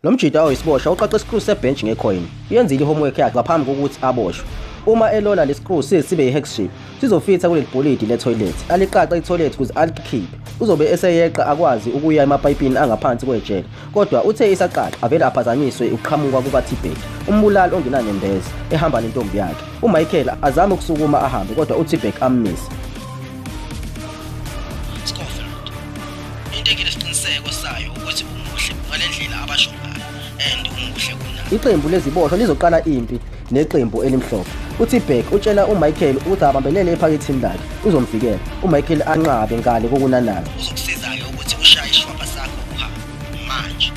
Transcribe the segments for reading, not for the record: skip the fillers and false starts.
Lo mjida oyisiboshwa uqaqa isikru sebench ngecoin. Yenzile ihomework yakhe ngaphambi kokuthi aboshwe. Uma elola lescrew sibe yihex shape, sizofitha kuleli bholidi letoilet. Aliqaqa itoilet ukuze alikhiphe. Uzobe eseyeqa akwazi ukuya emapayipini angaphansi kwejele. Kodwa uthe isaqaqa avele aphazanyiswe uqhamuka kukaTbek. Umbulali ongenanembeza ehamba nentombi yakhe. uMichael azama ukusukuma ahambe kodwa uTbek ammise. Into enginesiqiniseko sayo ukuthi umuhle ngalendlela abasho ngayo and umuhle kunayo. Iqembu leziboshwa lizoqala impi neqembu elimhlophe. uTbek utshela uMichael ukuthi abambelele ephakethini lakhe uzomvikela. uMichael anqabe ngale kokunanaza. Uzokusiza-ke ukuthi ushaye ishwapha sakho uhambe manje.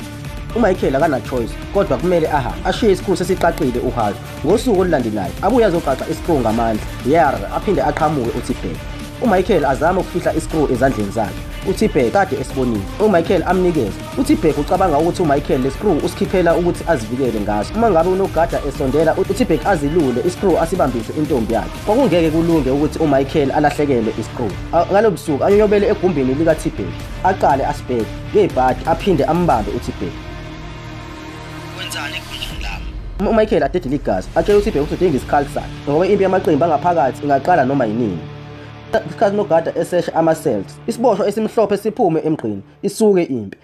uMichael akana choice kodwa kumele ahambe ashiye isikru sesiqaqile uHarry. Ngosuku olulandelayo abuye azoqaqa isikru ngamandla aphinde aqhamuke uTbek. uMichael azama ukufihla isikru ezandleni zakhe. uTbek kade esibonile. uMichael amnikeza. uTbek ucabanga ukuthi uMichael leskru usikhiphela ukuthi azivikele ngaso. Uma ngabe unogada esondela uTbek azilule iskru asibambise intombi yakhe. Kwakungeke kulunge ukuthi uMichael alahlekelwe iskru. Ngalo busuku anyobele egumbini likaTbek aqale asibheke ngebhadi aphinde ambambe uTbek. Kwenzani ekundleni lami? uMichael adedela igazi atshela uTbek ukuthi udinga isikhali sakhe ngoba impi yamaqembu angaphakathi ingaqala noma yinini. Isikhathi nogada esesha ama-cells isiboshwa esimhlophe siphume emgqini isuke impi.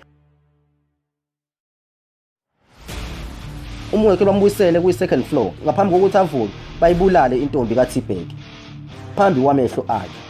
uMichael wambuyisele kwi-second floor ngaphambi kokuthi avuke bayibulale intombi kaTbek phambi kwamehlo akhe.